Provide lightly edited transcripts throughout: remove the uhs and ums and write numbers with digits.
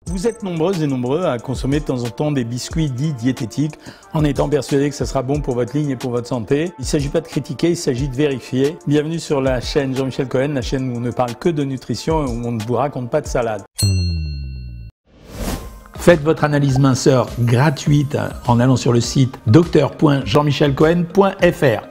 Vous êtes nombreuses et nombreux à consommer de temps en temps des biscuits dits diététiques en étant persuadés que ça sera bon pour votre ligne et pour votre santé. Il ne s'agit pas de critiquer, il s'agit de vérifier. Bienvenue sur la chaîne Jean-Michel Cohen, la chaîne où on ne parle que de nutrition et où on ne vous raconte pas de salade. Faites votre analyse minceur gratuite en allant sur le site docteur.jeanmichelcohen.fr.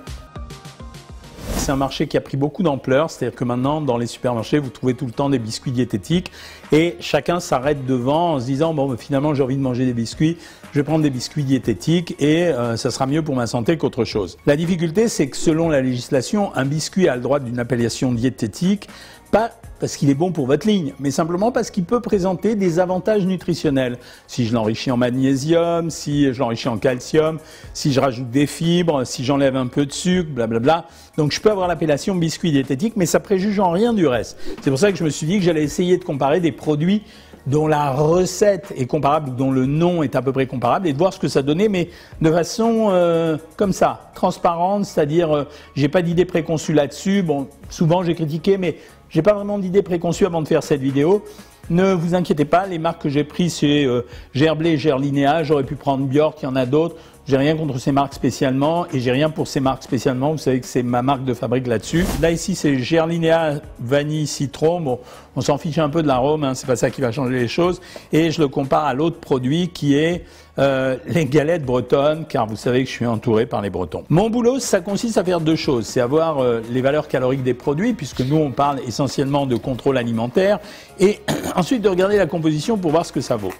C'est un marché qui a pris beaucoup d'ampleur, c'est-à-dire que maintenant dans les supermarchés vous trouvez tout le temps des biscuits diététiques et chacun s'arrête devant en se disant bon finalement j'ai envie de manger des biscuits, je vais prendre des biscuits diététiques et ça sera mieux pour ma santé qu'autre chose. La difficulté c'est que selon la législation, un biscuit a le droit d'une appellation diététique, pas parce qu'il est bon pour votre ligne, mais simplement parce qu'il peut présenter des avantages nutritionnels. Si je l'enrichis en magnésium, si je l'enrichis en calcium, si je rajoute des fibres, si j'enlève un peu de sucre, blablabla. Donc je peux avoir l'appellation biscuit diététique, mais ça préjuge en rien du reste. C'est pour ça que je me suis dit que j'allais essayer de comparer des produits dont la recette est comparable, dont le nom est à peu près comparable, et de voir ce que ça donnait, mais de façon comme ça, transparente, c'est-à-dire j'ai pas d'idée préconçue là-dessus. Bon, souvent j'ai critiqué, mais j'ai pas vraiment d'idée préconçue avant de faire cette vidéo. Ne vous inquiétez pas, les marques que j'ai prises c'est Gerblé et Gerlinéa, j'aurais pu prendre Bjork, il y en a d'autres. J'ai rien contre ces marques spécialement et j'ai rien pour ces marques spécialement. Vous savez que c'est ma marque de fabrique là-dessus. Là ici c'est Gerlinéa vanille citron. Bon, on s'en fiche un peu de l'arôme, hein, c'est pas ça qui va changer les choses. Et je le compare à l'autre produit qui est les galettes bretonnes, car vous savez que je suis entouré par les Bretons. Mon boulot, ça consiste à faire deux choses. C'est avoir les valeurs caloriques des produits, puisque nous on parle essentiellement de contrôle alimentaire, et ensuite de regarder la composition pour voir ce que ça vaut.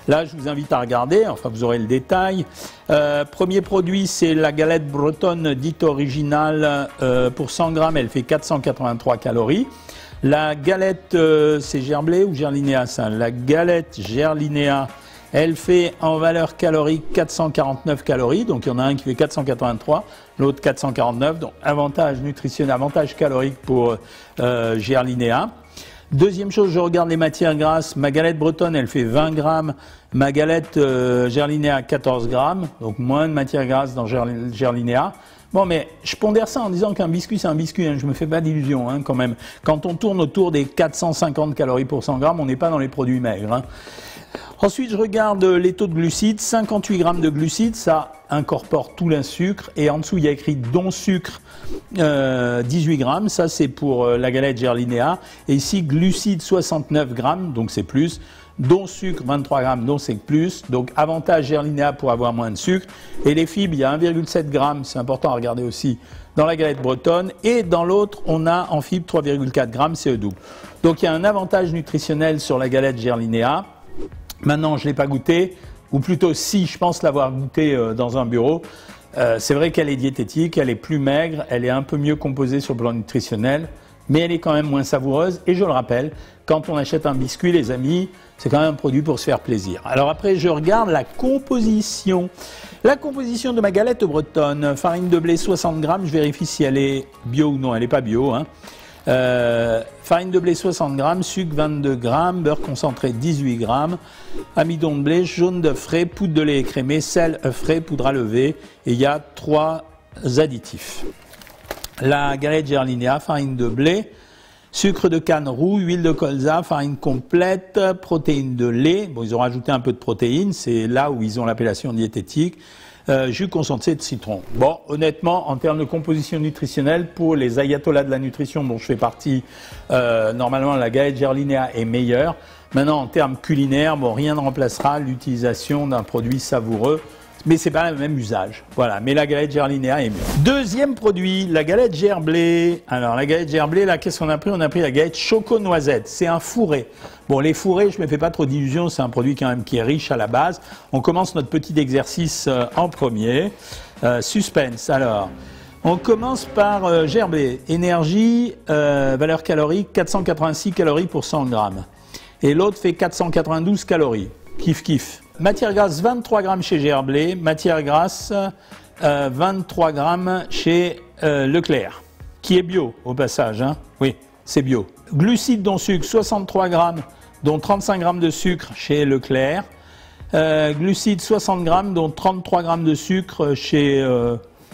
Là, je vous invite à regarder, enfin vous aurez le détail. Premier produit, c'est la galette bretonne dite originale. Pour 100 grammes, elle fait 483 calories. La galette, c'est Gerblé ou Gerlinéa ça? La galette Gerlinéa, elle fait en valeur calorique 449 calories. Donc il y en a un qui fait 483, l'autre 449. Donc avantage nutritionnel, avantage calorique pour Gerlinéa. Deuxième chose, je regarde les matières grasses. Ma galette bretonne, elle fait 20 grammes. Ma galette Gerlinéa, 14 grammes. Donc moins de matières grasses dans Gerlinéa. Bon, mais je pondère ça en disant qu'un biscuit, c'est un biscuit. Hein. Je me fais pas d'illusions hein, quand même. Quand on tourne autour des 450 calories pour 100 grammes, on n'est pas dans les produits maigres. Hein. Ensuite, je regarde les taux de glucides. 58 grammes de glucides, ça incorpore tout le sucre. Et en dessous, il y a écrit don sucre 18 grammes. Ça, c'est pour la galette Gerlinéa. Et ici, glucides 69 grammes, donc c'est plus. Don sucre 23 grammes, donc c'est plus. Donc avantage Gerlinéa pour avoir moins de sucre. Et les fibres, il y a 1,7 grammes, c'est important à regarder aussi, dans la galette bretonne. Et dans l'autre, on a en fibres 3,4 grammes, c'est double. Donc il y a un avantage nutritionnel sur la galette Gerlinéa. Maintenant, je ne l'ai pas goûté, ou plutôt si, je pense l'avoir goûté dans un bureau. C'est vrai qu'elle est diététique, elle est plus maigre, elle est un peu mieux composée sur le plan nutritionnel, mais elle est quand même moins savoureuse. Et je le rappelle, quand on achète un biscuit, les amis, c'est quand même un produit pour se faire plaisir. Alors après, je regarde la composition. La composition de ma galette bretonne, farine de blé 60 grammes, je vérifie si elle est bio ou non, elle n'est pas bio, hein. Farine de blé 60 grammes, sucre 22 grammes, beurre concentré 18 grammes, amidon de blé, jaune d'œuf frais, poudre de lait écrémé, sel, œuf frais, poudre à lever, et il y a 3 additifs. La galette Gerlinéa, farine de blé, sucre de canne roux, huile de colza, farine complète, protéines de lait, bon ils ont rajouté un peu de protéines, c'est là où ils ont l'appellation diététique, jus concentré de citron. Bon, honnêtement, en termes de composition nutritionnelle, pour les ayatollahs de la nutrition dont je fais partie, normalement la galette Gerlinéa est meilleure. Maintenant, en termes culinaires, bon, rien ne remplacera l'utilisation d'un produit savoureux, mais c'est pas le même usage. Voilà, mais la galette Gerlinéa est mieux. Deuxième produit, la galette Gerblé. Alors la galette Gerblé, là, qu'est-ce qu'on a pris? On a pris la galette choco-noisette. C'est un fourré. Bon, les fourrés, je me fais pas trop d'illusions, c'est un produit quand même qui est riche à la base. On commence notre petit exercice en premier. Suspense. Alors, on commence par Gerblé. Énergie, valeur calorique, 486 calories pour 100 grammes. Et l'autre fait 492 calories. Kiff kiff. Matière grasse 23 grammes chez Gerblé, matière grasse 23 grammes chez Leclerc, qui est bio au passage, hein. Oui, c'est bio. Glucides dont sucre 63 grammes, dont 35 grammes de sucre chez Leclerc. Glucides 60 grammes, dont 33 grammes de sucre chez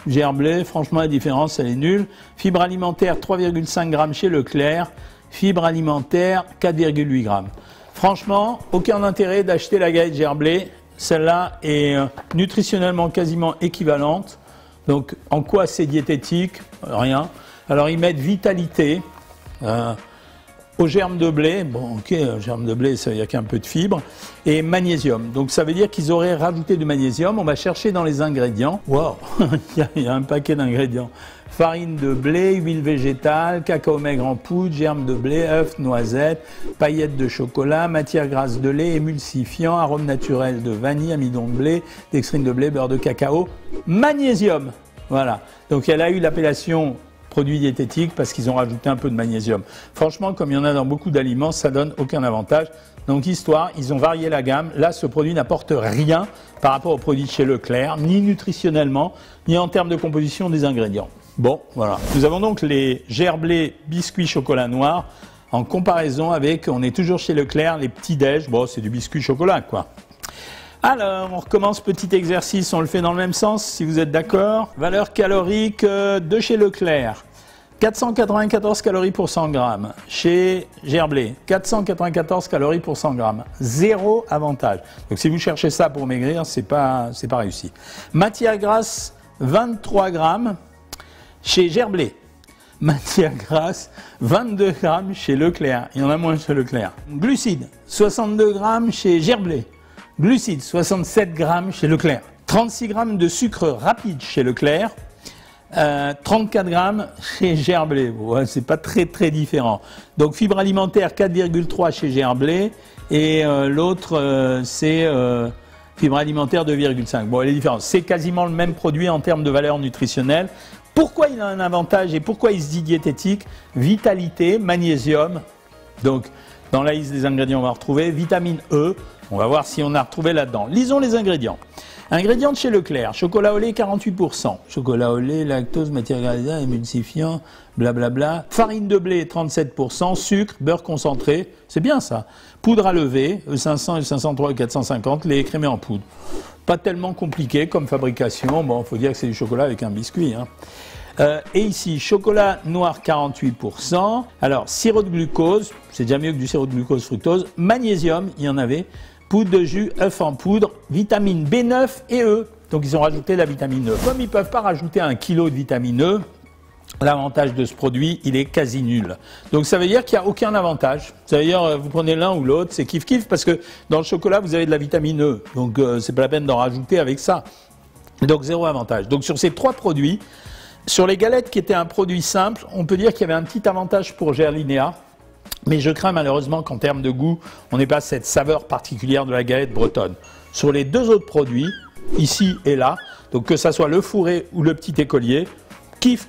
Gerblé. Franchement, la différence, elle est nulle. Fibres alimentaires 3,5 grammes chez Leclerc. Fibres alimentaires 4,8 grammes. Franchement, aucun intérêt d'acheter la galette gerblée. Celle-là est nutritionnellement quasiment équivalente. Donc, en quoi c'est diététique? Rien. Alors, ils mettent vitalité au germe de blé. Bon, ok, germe de blé, il n'y a qu'un peu de fibres. Et magnésium. Donc, ça veut dire qu'ils auraient rajouté du magnésium. On va chercher dans les ingrédients. Waouh, il y a un paquet d'ingrédients. Farine de blé, huile végétale, cacao maigre en poudre, germe de blé, œufs, noisettes, paillettes de chocolat, matière grasse de lait, émulsifiant, arôme naturel de vanille, amidon de blé, dextrine de blé, beurre de cacao, magnésium. Voilà. Donc elle a eu l'appellation produit diététique parce qu'ils ont rajouté un peu de magnésium. Franchement, comme il y en a dans beaucoup d'aliments, ça donne aucun avantage. Donc histoire, ils ont varié la gamme. Là, ce produit n'apporte rien par rapport aux produits de chez Leclerc, ni nutritionnellement, ni en termes de composition des ingrédients. Bon, voilà. Nous avons donc les gerblés biscuits chocolat noir en comparaison avec, on est toujours chez Leclerc, les petits déj. Bon, c'est du biscuit chocolat, quoi. Alors, on recommence, petit exercice, on le fait dans le même sens, si vous êtes d'accord. Valeur calorique de chez Leclerc. 494 calories pour 100 grammes. Chez Gerblé, 494 calories pour 100 grammes. Zéro avantage. Donc, si vous cherchez ça pour maigrir, c'est pas réussi. Matière grasse, 23 grammes. Chez Gerblé, matière grasse, 22 grammes chez Leclerc. Il y en a moins chez Leclerc. Glucides, 62 grammes chez Gerblé. Glucides, 67 grammes chez Leclerc. 36 grammes de sucre rapide chez Leclerc. 34 grammes chez Gerblé. Ouais, c'est pas très différent. Donc fibre alimentaire, 4,3 chez Gerblé. Et l'autre, c'est fibre alimentaire 2,5. Bon, les différences. C'est quasiment le même produit en termes de valeur nutritionnelle. Pourquoi il a un avantage et pourquoi il se dit diététique? Vitalité, magnésium. Donc, dans la liste des ingrédients, on va retrouver vitamine E. On va voir si on a retrouvé là-dedans. Lisons les ingrédients. Ingrédients de chez Leclerc. Chocolat au lait, 48%. Chocolat au lait, lactose, matière grasse, émulsifiant, blablabla. Farine de blé, 37%. Sucre, beurre concentré. C'est bien ça. Poudre à lever, E500, E503, E450. Lait écrémé en poudre. Pas tellement compliqué comme fabrication. Bon, il faut dire que c'est du chocolat avec un biscuit. Hein. Et ici, chocolat noir 48%. Alors, sirop de glucose, c'est déjà mieux que du sirop de glucose fructose. Magnésium, il y en avait. Poudre de jus, œuf en poudre, vitamine B9 et E. Donc, ils ont rajouté la vitamine E. Comme ils ne peuvent pas rajouter 1 kg de vitamine E, l'avantage de ce produit, il est quasi nul. Donc, ça veut dire qu'il n'y a aucun avantage. Ça veut dire, vous prenez l'un ou l'autre, c'est kiff-kiff, parce que dans le chocolat, vous avez de la vitamine E. Donc, c'est pas la peine d'en rajouter avec ça. Donc, zéro avantage. Donc, sur ces trois produits, sur les galettes qui étaient un produit simple, on peut dire qu'il y avait un petit avantage pour Gerlinéa. Mais je crains malheureusement qu'en termes de goût, on n'ait pas cette saveur particulière de la galette bretonne. Sur les deux autres produits, ici et là, donc que ça soit le fourré ou le petit écolier, kiff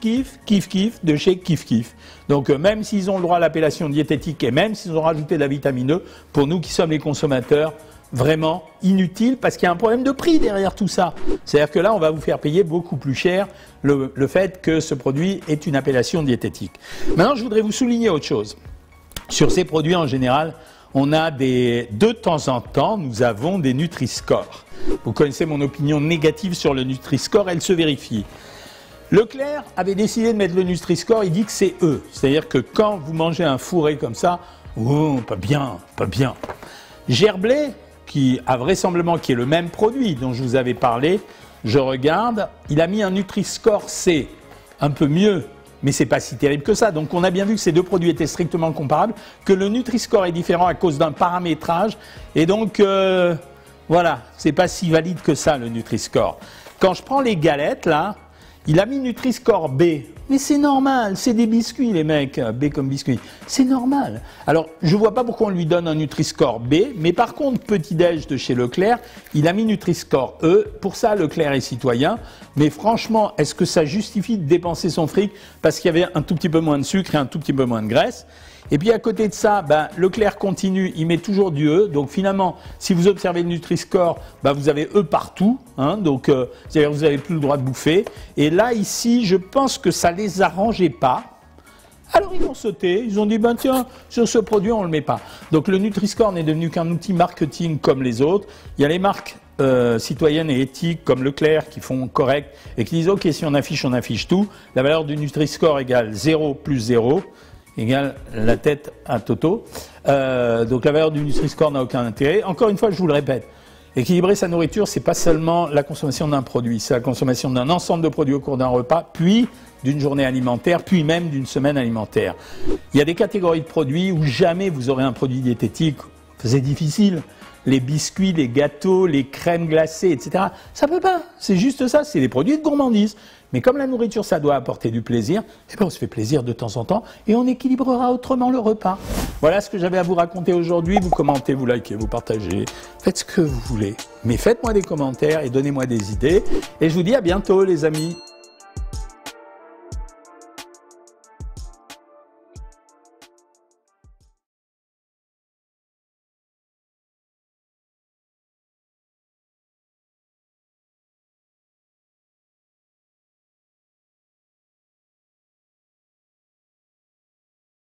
de chez kiff. Donc même s'ils ont le droit à l'appellation diététique et même s'ils ont rajouté de la vitamine E, pour nous qui sommes les consommateurs, vraiment inutile parce qu'il y a un problème de prix derrière tout ça. C'est-à-dire que là, on va vous faire payer beaucoup plus cher le fait que ce produit est une appellation diététique. Maintenant, je voudrais vous souligner autre chose. Sur ces produits en général, on a de temps en temps, nous avons des Nutri-Score. Vous connaissez mon opinion négative sur le Nutri-Score, elle se vérifie. Leclerc avait décidé de mettre le Nutri-Score, il dit que c'est E. C'est-à-dire que quand vous mangez un fourré comme ça, oh, pas bien. Gerblé, qui a vraisemblablement qui est le même produit dont je vous avais parlé, je regarde, il a mis un Nutri-Score C, un peu mieux. Mais c'est pas si terrible que ça. Donc on a bien vu que ces deux produits étaient strictement comparables, que le Nutri-Score est différent à cause d'un paramétrage. Et donc, voilà, c'est pas si valide que ça, le Nutri-Score. Quand je prends les galettes, là, il a mis Nutri-Score B. Mais c'est normal, c'est des biscuits, les mecs, B comme biscuit. C'est normal. Alors, je vois pas pourquoi on lui donne un Nutri-Score B, mais par contre, petit-déj de chez Leclerc, il a mis Nutri-Score E. Pour ça, Leclerc est citoyen. Mais franchement, est-ce que ça justifie de dépenser son fric parce qu'il y avait un tout petit peu moins de sucre et un tout petit peu moins de graisse? Et puis à côté de ça, Leclerc continue, il met toujours du E. Donc finalement, si vous observez le Nutri-Score, vous avez E partout. Hein, donc c'est-à-dire que vous n'avez plus le droit de bouffer. Et là, ici, je pense que ça ne les arrangeait pas. Alors ils ont sauté, ils ont dit tiens, sur ce produit, on ne le met pas. Donc le Nutri-Score n'est devenu qu'un outil marketing comme les autres. Il y a les marques citoyennes et éthiques comme Leclerc qui font correct et qui disent ok, si on affiche tout. La valeur du Nutri-Score égale 0 plus 0. égale la tête à Toto. Donc la valeur du Nutri-Score n'a aucun intérêt. Encore une fois, je vous le répète, équilibrer sa nourriture, c'est pas seulement la consommation d'un produit, c'est la consommation d'un ensemble de produits au cours d'un repas, puis d'une journée alimentaire, puis même d'une semaine alimentaire. Il y a des catégories de produits où jamais vous aurez un produit diététique. C'est difficile. Les biscuits, les gâteaux, les crèmes glacées, etc. Ça peut pas. C'est juste ça. C'est des produits de gourmandise. Mais comme la nourriture, ça doit apporter du plaisir, eh bien on se fait plaisir de temps en temps et on équilibrera autrement le repas. Voilà ce que j'avais à vous raconter aujourd'hui. Vous commentez, vous likez, vous partagez. Faites ce que vous voulez. Mais faites-moi des commentaires et donnez-moi des idées. Et je vous dis à bientôt, les amis.